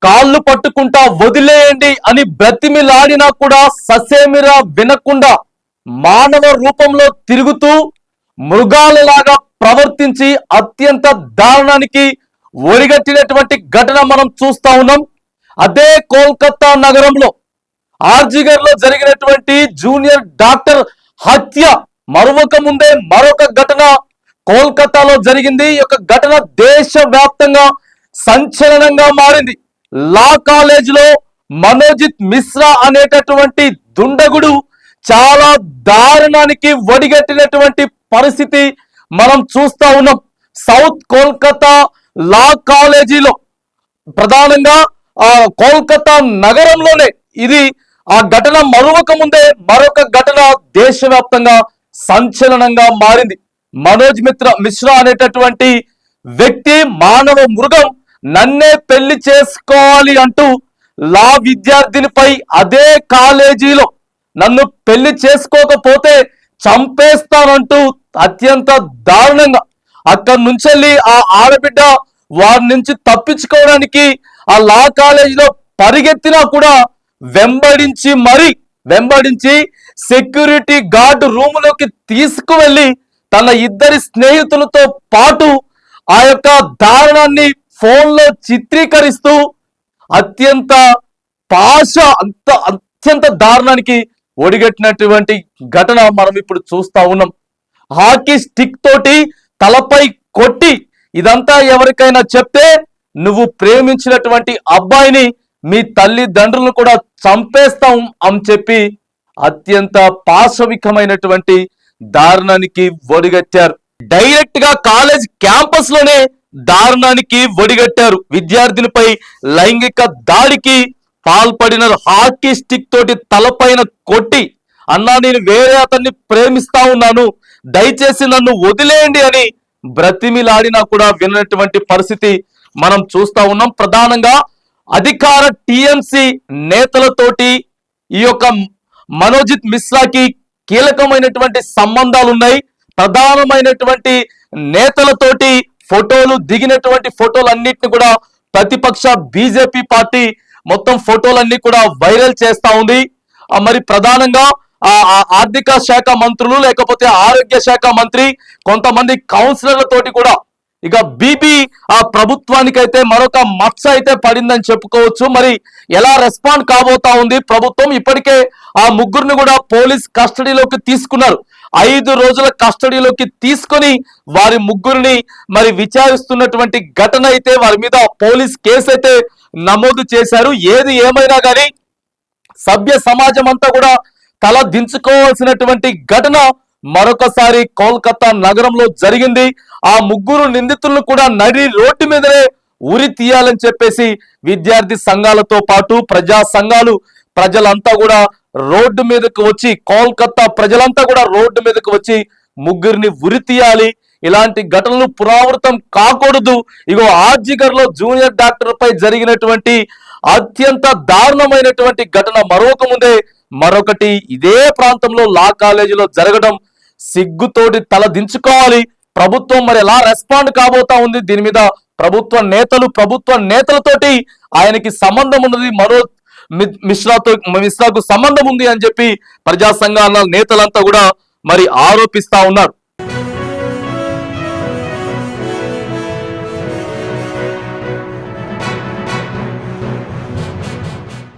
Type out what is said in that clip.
కాళ్ళు పట్టుకుంటా వదిలేయండి అని బ్రతిమిలాడినా కూడా ససేమిరా వినకుండా మానవ రూపంలో తిరుగుతూ మృగాలలాగా ప్రవర్తించి అత్యంత దారుణానికి ఒడిగట్టినటువంటి ఘటన మనం చూస్తా ఉన్నాం. అదే కోల్కతా నగరంలో ఆర్జిగర్ లో జరిగినటువంటి జూనియర్ డాక్టర్ హత్య మరొక ముందే మరొక ఘటన కోల్కతాలో జరిగింది. ఈ యొక్క ఘటన దేశవ్యాప్తంగా సంచలనంగా మారింది. లా కాలేజ్ లో మనోజిత్ మిశ్రా అనేటటువంటి దుండగుడు చాలా దారుణానికి ఒడిగట్టినటువంటి పరిస్థితి మనం చూస్తా ఉన్నాం. సౌత్ కోల్కతా లా కాలేజీలో ప్రధానంగా కోల్కతా నగరంలోనే ఇది ఆ ఘటన మరొక ముందే మరొక ఘటన దేశవ్యాప్తంగా సంచలనంగా మారింది. మనోజ్ మిశ్రా అనేటటువంటి వ్యక్తి మానవ మృగం నన్నే పెళ్లి చేసుకోవాలి అంటూ లా విద్యార్థినిపై అదే కాలేజీలో నన్ను పెళ్లి చేసుకోకపోతే చంపేస్తానంటూ అత్యంత దారుణంగా అక్కడి నుంచి ఆ ఆడబిడ్డ వారి నుంచి తప్పించుకోవడానికి ఆ లా కాలేజీలో పరిగెత్తినా కూడా వెంబడించి సెక్యూరిటీ గార్డ్ రూములోకి తీసుకువెళ్ళి తన ఇద్దరి స్నేహితులతో పాటు ఆ యొక్క దారుణాన్ని ఫోన్లో చిత్రీకరిస్తూ అత్యంత దారుణానికి ఒడిగట్టినటువంటి ఘటన మనం ఇప్పుడు చూస్తా ఉన్నాం. హాకీ స్టిక్ తోటి తలపై కొట్టి ఇదంతా ఎవరికైనా చెప్తే నువ్వు ప్రేమించినటువంటి అబ్బాయిని మీ తల్లిదండ్రులను కూడా చంపేస్తాం అని చెప్పి అత్యంత పాశవికమైనటువంటి దారుణానికి ఒడిగట్టారు. డైరెక్ట్ గా కాలేజ్ క్యాంపస్ లోనే దారుణానికి ఒడిగట్టారు. విద్యార్థినిపై లైంగిక దాడికి పాల్పడిన హాకీ స్టిక్ తోటి తలపైన కొట్టి అన్నా నేను వేరే అతన్ని ప్రేమిస్తా ఉన్నాను, దయచేసి నన్ను వదిలేయండి అని బ్రతిమిలాడినా కూడా వినటువంటి పరిస్థితి మనం చూస్తా ఉన్నాం. ప్రధానంగా అధికార టిఎంసి నేతలతోటి ఈ యొక్క మనోజిత్ మిశ్రాకి కీలకమైనటువంటి సంబంధాలు ఉన్నాయి. ప్రధానమైనటువంటి నేతలతోటి ఫోటోలు దిగినటువంటి ఫోటోలన్నిటిని కూడా ప్రతిపక్ష బీజేపీ పార్టీ మొత్తం ఫోటోలన్నీ కూడా వైరల్ చేస్తా ఉంది. మరి ప్రధానంగా ఆర్థిక శాఖ మంత్రులు లేకపోతే ఆరోగ్య శాఖ మంత్రి కొంతమంది కౌన్సిలర్లతోటి కూడా ఇక బీపీ ప్రభుత్వానికైతే మరొక మచ్చ అయితే పడిందని చెప్పుకోవచ్చు. మరి ఎలా రెస్పాండ్ కాబోతా ఉంది ప్రభుత్వం? ఇప్పటికే ఆ ముగ్గురిని కూడా పోలీస్ కస్టడీలోకి తీసుకున్నారు. 5 రోజుల కస్టడీలోకి తీసుకొని వారి ముగ్గురిని మరి విచారిస్తున్నటువంటి ఘటన అయితే వారి మీద పోలీస్ కేసు అయితే నమోదు చేశారు. ఏది ఏమైనా కానీ సభ్య సమాజం అంతా కూడా తల దించుకోవాల్సినటువంటి ఘటన మరొకసారి కోల్కతా నగరంలో జరిగింది. ఆ ముగ్గురు నిందితులను కూడా నడి రోడ్డు మీదనే ఉరి తీయాలని చెప్పేసి విద్యార్థి సంఘాలతో పాటు ప్రజా సంఘాలు ప్రజలంతా కూడా రోడ్డు మీదకు వచ్చి కోల్కతా ప్రజలంతా కూడా రోడ్డు మీదకు వచ్చి ముగ్గురిని ఉరి తీయాలి, ఇలాంటి ఘటనలు పునరావృతం కాకూడదు. ఇగో ఆర్జిగర్ లో జూనియర్ డాక్టర్ పై జరిగినటువంటి అత్యంత దారుణమైనటువంటి ఘటన మరొక ముందే మరొకటి ఇదే ప్రాంతంలో లా కాలేజీలో జరగడం సిగ్గుతోటి తల దించుకోవాలి. ప్రభుత్వం మరి ఎలా రెస్పాండ్ కాబోతా ఉంది దీని మీద ప్రభుత్వ నేతలతోటి ఆయనకి సంబంధం ఉన్నది, మిశ్రాకు సంబంధం ఉంది అని చెప్పి ప్రజా సంఘాల నేతలంతా కూడా మరి ఆరోపిస్తా ఉన్నారు.